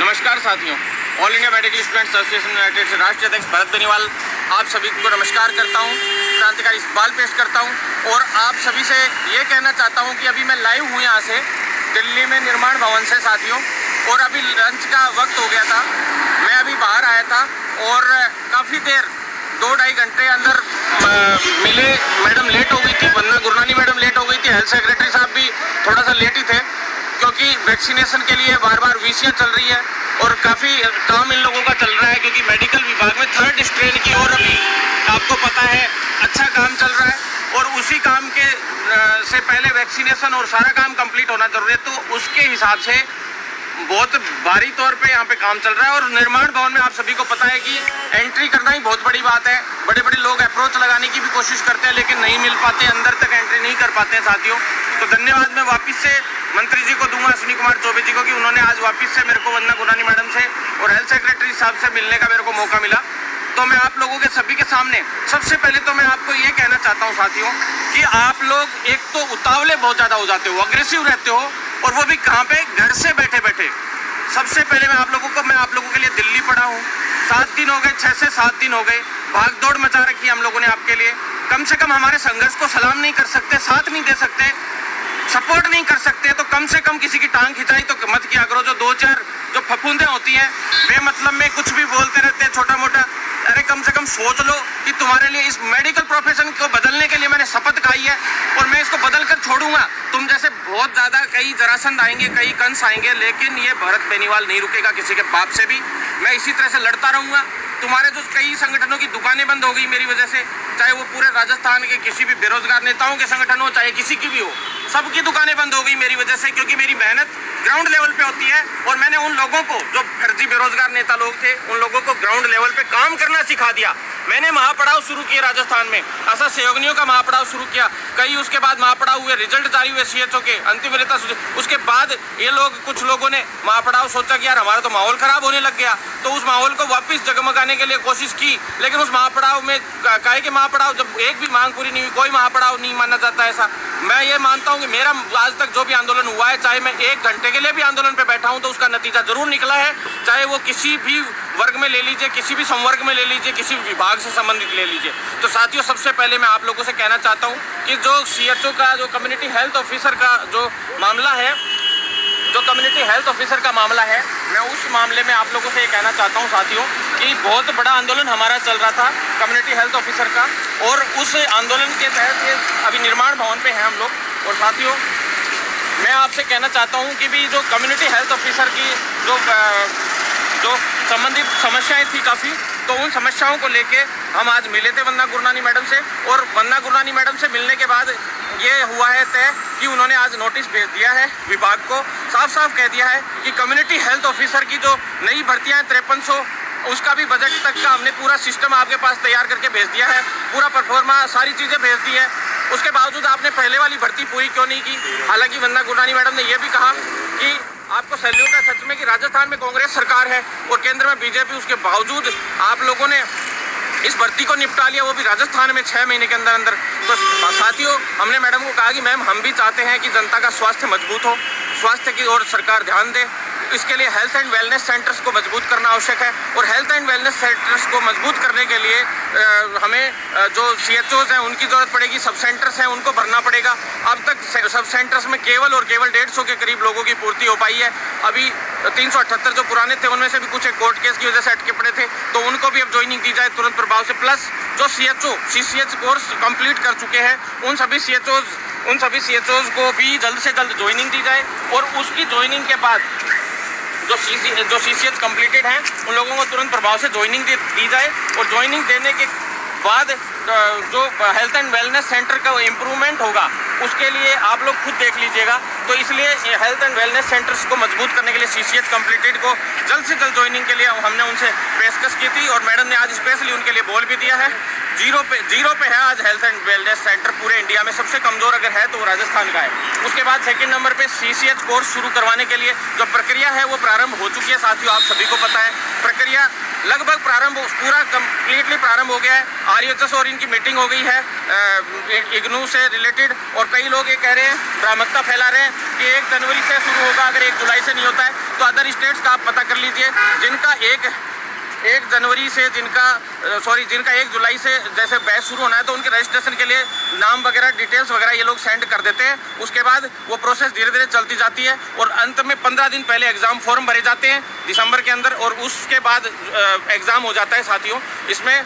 नमस्कार साथियों, all India medical students association United से राष्ट्रीय अध्यक्ष भरत बेनीवाल आप सभी को नमस्कार करता हूं, क्रांतिकारी सवाल पेश करता हूं और आप सभी से ये कहना चाहता हूं कि अभी मैं लाइव हूं यहाँ से दिल्ली में निर्माण भवन से साथियों, और अभी लंच का वक्त हो गया था। मैं अभी बाहर आया था और काफ़ी देर 2-2.5 घंटे अंदर मिले। मैडम लेट हो गई थी, वंदना गुरनानी मैडम लेट हो गई थी, हेल्थ सेक्रेटरी साहब भी थोड़ा सा लेट ही थे क्योंकि वैक्सीनेशन के लिए बार बार वीसियाँ चल रही है और काफ़ी काम इन लोगों का चल रहा है क्योंकि मेडिकल विभाग में 3rd स्ट्रेन की और अभी आपको पता है अच्छा काम चल रहा है और उसी काम के से पहले वैक्सीनेशन और सारा काम कंप्लीट होना जरूरी है। तो उसके हिसाब से बहुत भारी तौर पे यहाँ पे काम चल रहा है और निर्माण भवन में आप सभी को पता है कि एंट्री करना ही बहुत बड़ी बात है। बड़े बड़े लोग अप्रोच लगाने की भी कोशिश करते हैं लेकिन नहीं मिल पाते, अंदर तक एंट्री नहीं कर पाते हैं साथियों। तो धन्यवाद मैं वापस से मंत्री जी को दूंगा, अश्विनी कुमार चौबे जी को, कि उन्होंने आज वापस से मेरे को वंदना गुरनानी मैडम से और हेल्थ सेक्रेटरी साहब से मिलने का मेरे को मौका मिला। तो मैं आप लोगों के सभी के सामने सबसे पहले तो मैं आपको ये कहना चाहता हूँ साथियों कि आप लोग एक तो उतावले बहुत ज़्यादा हो जाते हो, अग्रेसिव रहते हो और वो भी कहाँ पे, घर से बैठे बैठे। सबसे पहले मैं आप लोगों के लिए दिल्ली पड़ा हूँ, 7 दिन हो गए, 6 से 7 दिन हो गए, भाग दौड़ मचा रखी है हम लोगों ने आपके लिए। कम से कम हमारे संघर्ष को सलाम नहीं कर सकते, साथ नहीं दे सकते, सपोर्ट नहीं कर सकते, तो कम से कम किसी की टांग खिंचाई तो मत किया करो। जो 2-4 जो फफूंदे होती हैं बेमतलब में कुछ भी बोलते रहते हैं छोटा मोटा, अरे कम से कम सोच लो कि तुम्हारे लिए इस मेडिकल प्रोफेशन को बदलने के लिए मैंने शपथ खाई है और मैं इसको बदल कर छोड़ूंगा। तुम जैसे बहुत ज़्यादा कई जरासंध आएंगे, कई कंस आएंगे, लेकिन ये भरत बेनीवाल नहीं रुकेगा किसी के बाप से भी। मैं इसी तरह से लड़ता रहूँगा। तुम्हारे जो कई संगठनों की दुकानें बंद हो गई मेरी वजह से, चाहे वो पूरे राजस्थान के किसी भी बेरोजगार नेताओं के संगठन हो, चाहे किसी की भी हो, सबकी दुकानें बंद हो गई मेरी वजह से, क्योंकि मेरी मेहनत ग्राउंड लेवल पे होती है और मैंने उन लोगों को जो फर्जी बेरोजगार नेता लोग थे उन लोगों को ग्राउंड लेवल पे काम करना सिखा दिया। मैंने महापड़ाव शुरू किए राजस्थान में, आशा सहयोगिनियों का महापड़ाव शुरू किया, कई उसके बाद महापड़ाव हुए, रिजल्ट जारी हुए सीएचओ के, अंतिम वरीयता। उसके बाद ये लोग, कुछ लोगों ने महापड़ाव सोचा कि यार हमारा तो माहौल खराब होने लग गया, तो उस माहौल को वापस जगमगाने के लिए कोशिश की, लेकिन उस महापड़ाव में काहे के महापड़ाव, जब एक भी मांग पूरी नहीं हुई, कोई महापड़ाव नहीं माना जाता ऐसा। मैं ये मानता हूँ कि मेरा आज तक जो भी आंदोलन हुआ है, चाहे मैं 1 घंटे के लिए भी आंदोलन पे बैठा हूँ तो उसका नतीजा जरूर निकला है, चाहे वो किसी भी वर्ग में ले लीजिए, किसी भी संवर्ग में ले लीजिए, किसी भी विभाग से संबंधित ले लीजिए। तो साथियों, सबसे पहले मैं आप लोगों से कहना चाहता हूँ कि जो सीएचओ का, जो कम्युनिटी हेल्थ ऑफिसर का जो मामला है, मैं उस मामले में आप लोगों से ये कहना चाहता हूँ साथियों कि बहुत बड़ा आंदोलन हमारा चल रहा था कम्युनिटी हेल्थ ऑफिसर का, और उस आंदोलन के तहत अभी निर्माण भवन पे हैं हम लोग। और साथियों, मैं आपसे कहना चाहता हूँ कि भी जो कम्युनिटी हेल्थ ऑफिसर की जो संबंधित समस्याएं थी काफ़ी, तो उन समस्याओं को लेके हम आज मिले थे वंदना गुरनानी मैडम से, और वंदना गुरनानी मैडम से मिलने के बाद ये हुआ है तय कि उन्होंने आज नोटिस भेज दिया है विभाग को, साफ साफ कह दिया है कि कम्युनिटी हेल्थ ऑफिसर की जो नई भर्तियाँ 5300, उसका भी बजट तक का हमने पूरा सिस्टम आपके पास तैयार करके भेज दिया है, पूरा परफॉर्मा सारी चीज़ें भेज दी है। उसके बावजूद आपने पहले वाली भर्ती पूरी क्यों नहीं की? हालांकि वंदना गुरनानी मैडम ने यह भी कहा कि आपको सैल्यूट है सच में कि राजस्थान में कांग्रेस सरकार है और केंद्र में बीजेपी, उसके बावजूद आप लोगों ने इस भर्ती को निपटा लिया, वो भी राजस्थान में 6 महीने के अंदर अंदर। तो साथियों, हमने मैडम को कहा कि मैम हम भी चाहते हैं कि जनता का स्वास्थ्य मजबूत हो, स्वास्थ्य की ओर सरकार ध्यान दे, इसके लिए हेल्थ एंड वेलनेस सेंटर्स को मजबूत करना आवश्यक है, और हेल्थ एंड वेलनेस सेंटर्स को मजबूत करने के लिए हमें जो सीएचओज हैं उनकी ज़रूरत पड़ेगी, सब सेंटर्स हैं उनको भरना पड़ेगा। अब तक सब सेंटर्स में केवल 150 के करीब लोगों की पूर्ति हो पाई है। अभी 378 जो पुराने थे उनमें से भी कुछ एक कोर्ट केस की वजह से अटके पड़े थे, तो उनको भी अब ज्वाइनिंग दी जाए तुरंत प्रभाव से। प्लस जो CCH कोर्स कंप्लीट कर चुके हैं उन सभी CHOs को भी जल्द से जल्द ज्वाइनिंग दी जाए, और उसकी ज्वाइनिंग के बाद जो CCH कंप्लीटेड हैं उन लोगों को तुरंत प्रभाव से ज्वाइनिंग दी जाए, और ज्वाइनिंग देने के बाद जो हेल्थ एंड वेलनेस सेंटर का इम्प्रूवमेंट होगा उसके लिए आप लोग खुद देख लीजिएगा। तो इसलिए हेल्थ एंड वेलनेस सेंटर्स को मजबूत करने के लिए CCH कंप्लीटेड को जल्द से जल्द ज्वाइनिंग के लिए हमने उनसे पेशकश की थी, और मैडम ने आज स्पेशली उनके लिए बोल भी दिया है। जीरो पे है आज हेल्थ एंड वेलनेस सेंटर पूरे इंडिया में, सबसे कमज़ोर अगर है तो वो राजस्थान का है। उसके बाद 2nd नंबर पे CCH कोर्स शुरू करवाने के लिए जो प्रक्रिया है वो प्रारंभ हो चुकी है साथियों, आप सभी को पता है। प्रक्रिया लगभग पूरा कम्प्लीटली प्रारंभ हो गया है। RHS और इनकी मीटिंग हो गई है इग्नू से रिलेटेड, और कई लोग ये कह रहे हैं, भ्रामकता फैला रहे हैं कि 1 जनवरी से शुरू होगा, अगर 1 जुलाई से नहीं होता है तो अदर स्टेट्स का आप पता कर लीजिए, जिनका 1 जनवरी से जिनका 1 जुलाई से जैसे बैच शुरू होना है, तो उनके रजिस्ट्रेशन के लिए नाम वगैरह डिटेल्स वगैरह ये लोग सेंड कर देते हैं। उसके बाद वो प्रोसेस धीरे धीरे चलती जाती है और अंत में 15 दिन पहले एग्ज़ाम फॉर्म भरे जाते हैं दिसंबर के अंदर, और उसके बाद एग्ज़ाम हो जाता है साथियों। इसमें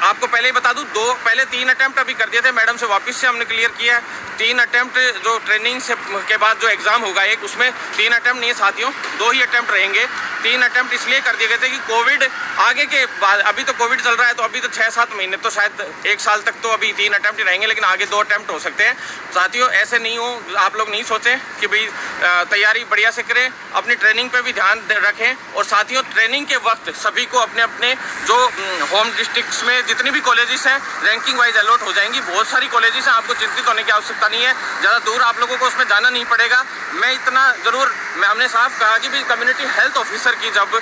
आपको पहले ही बता दूं, पहले 3 अटैम्प्ट अभी कर दिए थे मैडम से, वापस से हमने क्लियर किया है। 3 अटैम्प्ट जो ट्रेनिंग से के बाद जो एग्ज़ाम होगा एक, उसमें 3 अटैम्प्ट नहीं है साथियों, 2 ही अटैम्प्ट रहेंगे। 3 अटैम्प्ट इसलिए कर दिए गए थे कि कोविड आगे के बाद, अभी तो कोविड चल रहा है तो अभी तो 6-7 महीने तो शायद 1 साल तक तो अभी 3 अटैम्प्ट ही रहेंगे, लेकिन आगे 2 अटैम्प्ट हो सकते हैं साथियों। ऐसे नहीं हो, आप लोग नहीं सोचें कि भाई तैयारी बढ़िया से करें, अपनी ट्रेनिंग पे भी ध्यान रखें। और साथियों ट्रेनिंग के वक्त सभी को अपने अपने जो होम डिस्ट्रिक्ट्स में जितनी भी कॉलेजेस हैं रैंकिंग वाइज अलॉट हो जाएंगी। बहुत सारी कॉलेजेस हैं, आपको चिंतित होने की आवश्यकता नहीं है, ज़्यादा दूर आप लोगों को उसमें जाना नहीं पड़ेगा। हमने साफ कहा कि भाई कम्युनिटी हेल्थ ऑफिसर की जब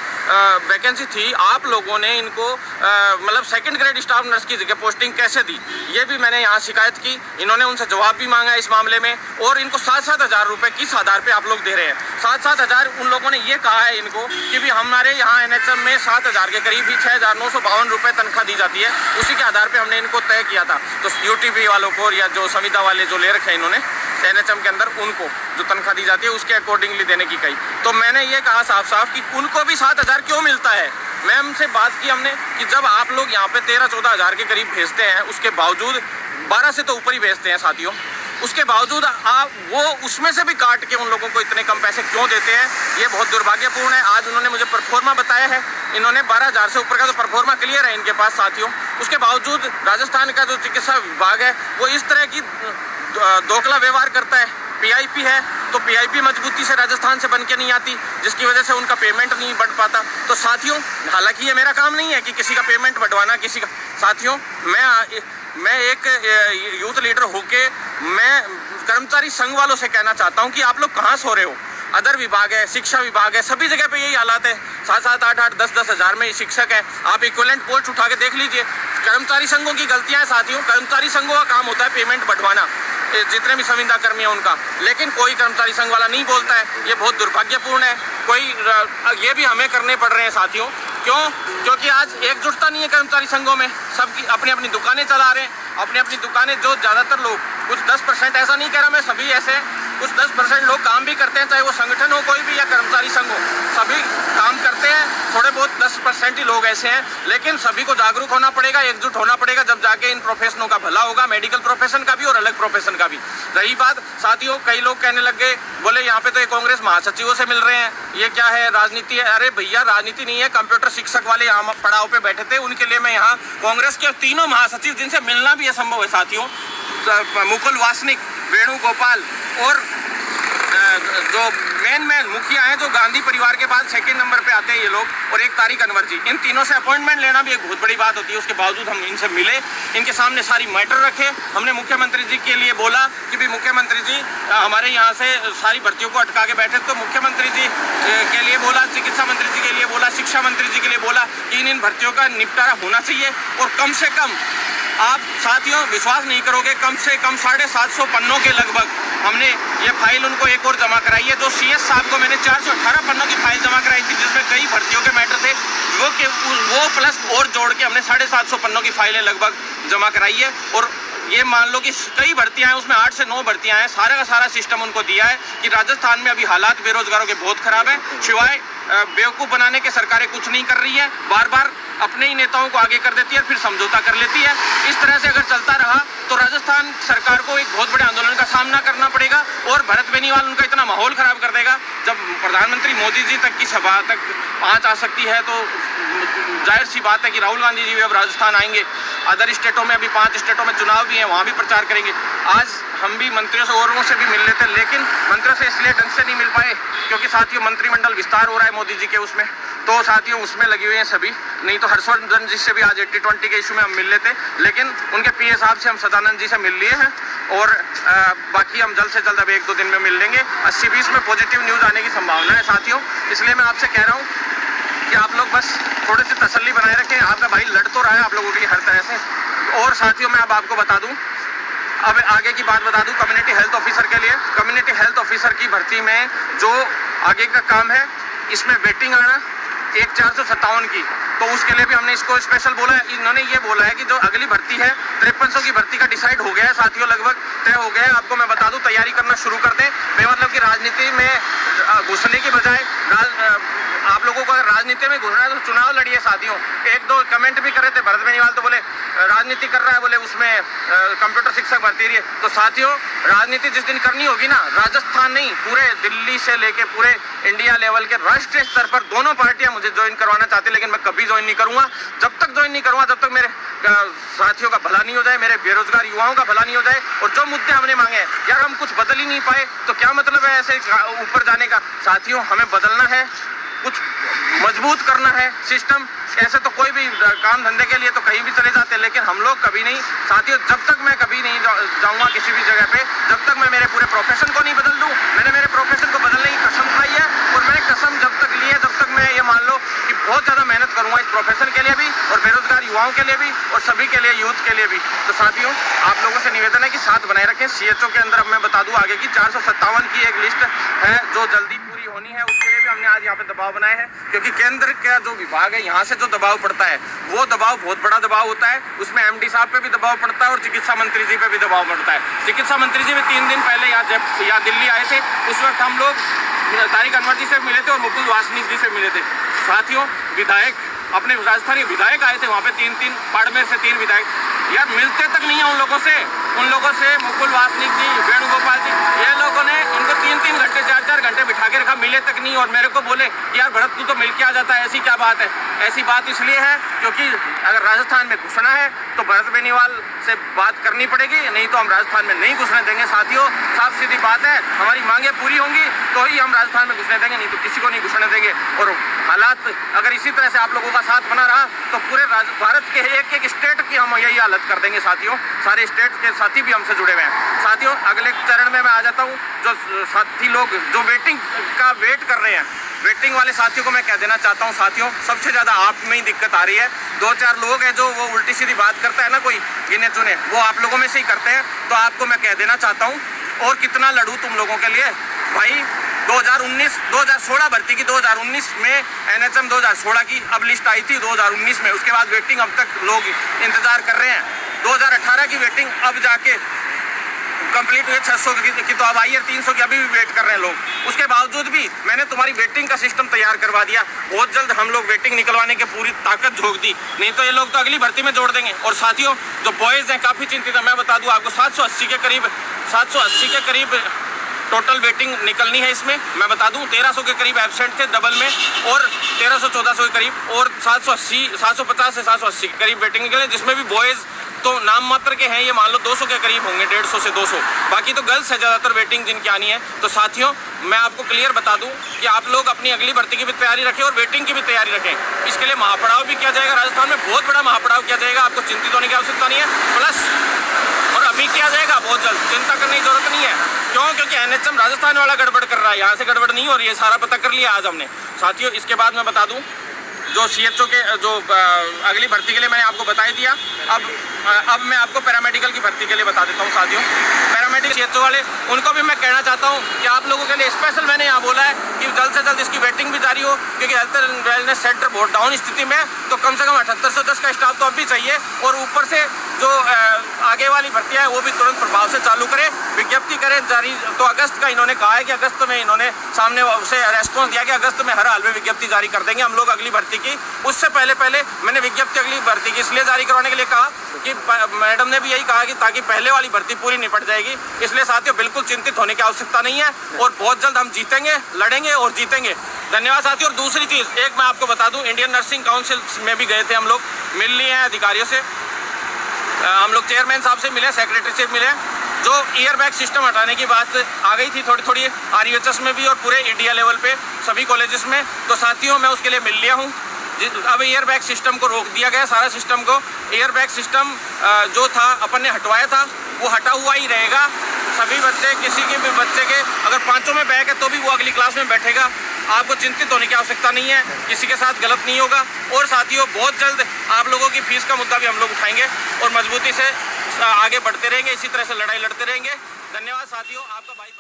वैकेंसी थी, आप लोगों ने इनको मतलब 2nd ग्रेड स्टाफ नर्स की जगह पोस्टिंग कैसे दी, ये भी मैंने यहाँ शिकायत की। इन्होंने उनसे जवाब भी मांगा इस मामले में, और इनको 7-7 हज़ार रुपये किस आधार पे आप लोग दे रहे हैं। 7-7 हज़ार उन लोगों ने ये कहा है इनको कि भी हमारे यहाँ NHM में 7 हज़ार के करीब ही 6,952 रुपये तनख्वाह दी जाती है, उसी के आधार पर हमने इनको तय किया था। तो UTP वालों को या जो संविदा वाले जो ले रखे हैं इन्होंने NHM के अंदर, उनको जो तनख्वाह दी जाती है उसके अकॉर्डिंगली देने की कही। तो मैंने ये कहा साफ साफ कि उनको भी 7 हज़ार क्यों मिलता है। मैम से बात की हमने कि जब आप लोग यहाँ पे 13-14 हज़ार के करीब भेजते हैं, उसके बावजूद 12 से तो ऊपर ही भेजते हैं साथियों, उसके बावजूद आप वो उसमें से भी काट के उन लोगों को इतने कम पैसे क्यों देते हैं, ये बहुत दुर्भाग्यपूर्ण है। आज उन्होंने मुझे परफॉर्मा बताया है, इन्होंने 12 हज़ार से ऊपर का तो परफॉर्मा क्लियर है इनके पास साथियों। उसके बावजूद राजस्थान का जो चिकित्सा विभाग है वो इस तरह की दोगला व्यवहार करता है। PIP है तो PIP मजबूती से राजस्थान से बन के नहीं आती, जिसकी वजह से उनका पेमेंट नहीं बढ़ पाता। तो साथियों हालांकि ये मेरा काम नहीं है कि किसी का पेमेंट बढ़वाना, किसी का। साथियों मैं एक यूथ लीडर होके मैं कर्मचारी संघ वालों से कहना चाहता हूँ कि आप लोग कहाँ सो रहे हो। अदर विभाग है, शिक्षा विभाग है, सभी जगह पे यही हालात है। 7-7, 8-8, 10-10 हज़ार में शिक्षक है। आप इक्विवेलेंट पोस्ट उठा के देख लीजिए। कर्मचारी संघों की गलतियां हैं साथियों। कर्मचारी संघों का काम होता है पेमेंट बढ़वाना, जितने भी संविदा कर्मी हैं उनका, लेकिन कोई कर्मचारी संघ वाला नहीं बोलता है। ये बहुत दुर्भाग्यपूर्ण है। ये भी हमें करने पड़ रहे हैं साथियों। क्यों? क्योंकि आज एकजुटता नहीं है कर्मचारी संघों में। सबकी अपनी अपनी दुकानें चला रहे हैं, अपनी अपनी दुकानें। जो ज़्यादातर लोग, कुछ 10%, ऐसा नहीं कह रहा मैं सभी ऐसे, कुछ 10% लोग काम भी करते हैं, चाहे वो संगठन हो कोई भी या कर्मचारी संघ हो, सभी काम करते हैं। थोड़े बहुत 10% ही लोग ऐसे हैं, लेकिन सभी को जागरूक होना पड़ेगा, एकजुट होना पड़ेगा, जब जाके इन प्रोफेशनों का भला होगा, मेडिकल प्रोफेशन का भी और अलग प्रोफेशन का भी। रही बात साथियों, कई लोग कहने लग गए, बोले यहाँ पे तो ये कांग्रेस महासचिवों से मिल रहे हैं, ये क्या है, राजनीति है। अरे भैया राजनीति नहीं है। कंप्यूटर शिक्षक वाले यहाँ पड़ाव पे बैठे थे, उनके लिए मैं यहाँ कांग्रेस के 3 महासचिव, जिनसे मिलना भी असंभव है साथियों, मुकुल वासनिक, वेणुगोपाल और जो मेन मुखिया हैं, जो गांधी परिवार के बाद 2nd नंबर पे आते हैं ये लोग, और एक तारिक अनवर जी, इन तीनों से अपॉइंटमेंट लेना भी एक बहुत बड़ी बात होती है। उसके बावजूद हम इनसे मिले, इनके सामने सारी मैटर रखे। हमने मुख्यमंत्री जी के लिए बोला कि भी मुख्यमंत्री जी हमारे यहाँ से सारी भर्तियों को अटका के बैठे, तो मुख्यमंत्री जी के लिए बोला, चिकित्सा मंत्री जी के लिए बोला, शिक्षा मंत्री जी के लिए बोला कि इन भर्तियों का निपटारा होना चाहिए। और कम से कम, आप साथियों विश्वास नहीं करोगे, कम से कम 750 पन्नों के लगभग हमने ये फाइल उनको एक और जमा कराई है। जो CS साहब को मैंने 418 पन्नों की फाइल जमा कराई थी, जिसमें कई भर्तियों के मैटर थे, वो प्लस और जोड़ के हमने 750 पन्नों की फाइलें लगभग जमा कराई है। और ये मान लो कि कई भर्तियां हैं, उसमें 8 से 9 भर्तियां हैं। सारा का सारा सिस्टम उनको दिया है कि राजस्थान में अभी हालात बेरोजगारों के बहुत खराब हैं, सिवाय बेवकूफ़ बनाने के सरकारें कुछ नहीं कर रही है। बार बार अपने ही नेताओं को आगे कर देती है, फिर समझौता कर लेती है। इस तरह से अगर चलता रहा तो राजस्थान सरकार को एक बहुत बड़े आंदोलन का सामना करना पड़ेगा, और भरत बेनीवाल उनका इतना माहौल खराब कर देगा। जब प्रधानमंत्री मोदी जी तक की सभा तक पहुंच आ सकती है, तो जाहिर सी बात है कि राहुल गांधी जी भी अब राजस्थान आएंगे। अदर स्टेटों में अभी 5 स्टेटों में चुनाव भी हैं, वहाँ भी प्रचार करेंगे। आज हम भी मंत्रियों से औरों से भी मिल लेते, लेकिन मंत्रियों से इसलिए ढंग से नहीं मिल पाए क्योंकि साथियों मंत्रिमंडल विस्तार हो रहा है मोदी जी के उसमें, तो साथियों उसमें लगी हुई हैं सभी। नहीं तो हर्षवर्धन जी से भी आज 80-20 के इशू में हम मिल लेते, लेकिन उनके PA साहब से हम सदानंद जी से मिल लिए हैं, और बाकी हम जल्द से जल्द अब 1-2 दिन में मिल लेंगे। 80-20 में पॉजिटिव न्यूज़ आने की संभावना है साथियों। इसलिए मैं आपसे कह रहा हूँ कि आप लोग बस थोड़ी सी तसल्ली बनाए रखें। आपका भाई लड़ तो रहा है आप लोगों के लिए हर तरह से। और साथियों मैं अब आपको बता दूं, अब आगे की बात बता दूं, कम्युनिटी हेल्थ ऑफिसर के लिए, कम्युनिटी हेल्थ ऑफिसर की भर्ती में जो आगे का काम है इसमें वेटिंग आना एक 457 की, तो उसके लिए भी हमने इसको स्पेशल बोला है। इन्होंने ये बोला है कि जो अगली भर्ती है 5300 की भर्ती का डिसाइड हो गया है साथियों, लगभग तय हो गया है। आपको मैं बता दूं, तैयारी करना शुरू कर दें। बेमतलब की राजनीति में घुसने की बजाय आप लोगों को अगर राजनीति में घुसना है तो चुनाव लड़िए साथियों। एक दो कमेंट भी कर रहे थे भरत बेनीवाल, तो बोले राजनीति कर रहा है, बोले उसमें कंप्यूटर शिक्षक भर्ती रही है। तो साथियों, राजनीति जिस दिन करनी होगी ना, राजस्थान नहीं पूरे दिल्ली से लेके पूरे इंडिया लेवल के राष्ट्रीय स्तर पर दोनों पार्टियां मुझे ज्वाइन करवाना चाहती है, लेकिन मैं कभी ज्वाइन नहीं करूंगा। जब तक ज्वाइन नहीं करूंगा, जब तक मेरे साथियों का भला नहीं हो जाए, मेरे बेरोजगार युवाओं का भला नहीं हो जाए। और जो मुद्दे हमने मांगे हैं, यार हम कुछ बदल ही नहीं पाए तो क्या मतलब है ऐसे ऊपर जाने का। साथियों, हमें बदलना है, कुछ मजबूत करना है सिस्टम। ऐसे तो कोई भी काम धंधे के लिए तो कहीं भी चले जाते हैं, लेकिन हम लोग कभी नहीं साथियों। जब तक मैं कभी नहीं जाऊंगा किसी भी जगह पे, जब तक मैं मेरे पूरे प्रोफेशन को नहीं बदल दूं। मैंने मेरे प्रोफेशन को बदलने की कसम खाई है, और मैंने कसम जब तक ली है, जब तक मैं ये मान लो कि बहुत ज़्यादा मेहनत करूंगा इस प्रोफेशन के लिए भी, और बेरोजगार युवाओं के लिए भी, और सभी के लिए, यूथ के लिए भी। तो साथियों, आप लोगों से निवेदन है कि साथ बनाए रखें। CHO के अंदर अब मैं बता दूं आगे की 457 की एक लिस्ट है जो जल्दी पूरी होनी है। उसके लिए भी हमने आज यहाँ पे दबाव बनाए हैं, क्योंकि केंद्र का जो विभाग है, यहाँ से जो दबाव पड़ता है वो दबाव बहुत बड़ा दबाव होता है। उसमें MD साहब पे भी दबाव पड़ता है और चिकित्सा मंत्री जी पे भी दबाव पड़ता है। चिकित्सा मंत्री जी भी 3 दिन पहले यहाँ दिल्ली आए थे। उस वक्त हम लोग तारिक अनवर जी से मिले थे और मुकुल वासनिक जी से मिले थे। साथियों, विधायक अपने राजस्थानी विधायक आए थे वहाँ पे, 3 बाड़मेर से 3 विधायक, यार मिलते तक नहीं है उन लोगों से मुकुल वासनिक जी, वेणुगोपाल जी, ये लोगों ने इनको 3-3 घंटे 4-4 घंटे बिठा के रखा, मिले तक नहीं। और मेरे को बोले यार भरत तू तो मिल के आ जाता है, ऐसी क्या बात है। ऐसी बात इसलिए है क्योंकि अगर राजस्थान में घुसना है तो भरत बेनीवाल से बात करनी पड़ेगी, नहीं तो हम राजस्थान में नहीं घुसने देंगे। साथियों, साफ सीधी बात है, हमारी मांगे पूरी होंगी तो ही हम राजस्थान में घुसने देंगे, नहीं तो किसी को नहीं घुसने देंगे। और हालात अगर इसी तरह से आप लोगों का साथ बना रहा तो पूरे भारत के एक स्टेट की हम यही हालत कर देंगे साथियों। सारे स्टेट के साथी भी हमसे जुड़े हुए हैं। साथियों, अगले चरण में मैं आ जाता हूँ। जो साथी लोग जो वेटिंग का वेट कर रहे हैं, वेटिंग वाले साथियों को मैं कह देना चाहता हूँ, साथियों सबसे ज़्यादा आप में ही दिक्कत आ रही है। 2-4 लोग हैं जो वो उल्टी सीधी बात करता है ना, कोई गिने चुने, वो आप लोगों में से ही करते हैं। तो आपको मैं कह देना चाहता हूँ, और कितना लड़ूँ तुम लोगों के लिए भाई। 2016 भर्ती की, 2019 में NHM 2016 की अब लिस्ट आई थी 2019 में, उसके बाद वेटिंग अब तक लोग इंतजार कर रहे हैं। 2018 की वेटिंग अब जाके कंप्लीट हुई, 600 की तो अब आई है, 300 की अभी भी वेट कर रहे हैं लोग। उसके बावजूद भी मैंने तुम्हारी वेटिंग का सिस्टम तैयार करवा दिया। बहुत जल्द हम लोग वेटिंग निकलवाने की पूरी ताकत झोंक दी, नहीं तो ये लोग तो अगली भर्ती में जोड़ देंगे। और साथियों, जो बॉयज़ हैं काफ़ी चिंतित है। मैं बता दूँ आपको 780 के करीब टोटल वेटिंग निकलनी है इसमें। मैं बता दूं 1300 के करीब एब्सेंट थे डबल में, और 1300-1400 के करीब, और 750 से 780 के करीब वेटिंग निकले, जिसमें भी बॉयज़ तो नाम मात्र के हैं, ये मान लो 200 के करीब होंगे, 150 से 200, बाकी तो गर्ल्स है ज़्यादातर वेटिंग जिनकी आनी है। तो साथियों, मैं आपको क्लियर बता दूं कि आप लोग अपनी अगली भर्ती की भी तैयारी रखें और वेटिंग की भी तैयारी रखें। इसके लिए महापड़ाव भी किया जाएगा, राजस्थान में बहुत बड़ा महापड़ाव किया जाएगा, आपको चिंतित होने की आवश्यकता नहीं है। प्लस और अभी किया जाएगा बहुत जल्द, चिंता करने की जरूरत नहीं है। क्यों? क्योंकि NHM राजस्थान वाला गड़बड़ कर रहा है, यहाँ से गड़बड़ नहीं हो रही है, सारा पता कर लिया आज हमने। साथियों, इसके बाद मैं बता दूं जो CHO के जो अगली भर्ती के लिए मैंने आपको बता ही दिया। अब मैं आपको पैरामेडिकल की भर्ती के लिए बता देता हूँ साथियों। पैरामेडिकल CHO वाले, उनको भी मैं कहना चाहता हूँ कि आप लोगों के लिए स्पेशल मैंने यहाँ बोला है कि जल्द से जल्द इसकी वेटिंग भी जारी हो, क्योंकि हेल्थ एंड वेलनेस सेंटर बहुत डाउन स्थिति में, तो कम से कम 7810 का स्टाफ तो अब भी चाहिए। और ऊपर से जो आगे वाली भर्तियाँ हैं वो भी तुरंत प्रभाव से चालू करें, विज्ञप्ति करें जारी। तो अगस्त का इन्होंने कहा है कि अगस्त में इन्होंने सामने से रेस्पॉन्स दिया कि अगस्त में हर हाल में विज्ञप्ति जारी कर देंगे हम लोग अगली भर्ती की। उससे पहले मैंने विज्ञप्ति अगली भर्ती की इसलिए जारी करवाने के लिए कहा कि मैडम ने भी यही कहा कि ताकि पहले वाली भर्ती पूरी निपट जाएगी। इसलिए साथियों, बिल्कुल चिंतित होने की आवश्यकता नहीं है, और बहुत जल्द हम जीतेंगे, लड़ेंगे और जीतेंगे। धन्यवाद साथियों। और दूसरी चीज़ एक मैं आपको बता दूं, इंडियन नर्सिंग काउंसिल में भी गए थे हम लोग, मिल लिए हैं अधिकारियों से, हम लोग चेयरमैन साहब से मिले, सेक्रेटरी से मिले। जो ईयरबैग सिस्टम हटाने की बात आ गई थी थोड़ी RUHS में भी और पूरे इंडिया लेवल पे सभी कॉलेजेस में, तो साथियों मैं उसके लिए मिल लिया हूँ। अब एयरबैग सिस्टम को रोक दिया गया, सारा सिस्टम को। एयरबैग सिस्टम जो था अपन ने हटवाया था वो हटा हुआ ही रहेगा। सभी बच्चे, किसी के भी बच्चे के अगर 5 में बैग है तो भी वो अगली क्लास में बैठेगा। आपको चिंतित होने की आवश्यकता नहीं है, किसी के साथ गलत नहीं होगा। और साथियों, बहुत जल्द आप लोगों की फीस का मुद्दा भी हम लोग उठाएंगे और मजबूती से आगे बढ़ते रहेंगे, इसी तरह से लड़ाई लड़ते रहेंगे। धन्यवाद साथियों, आपका भाई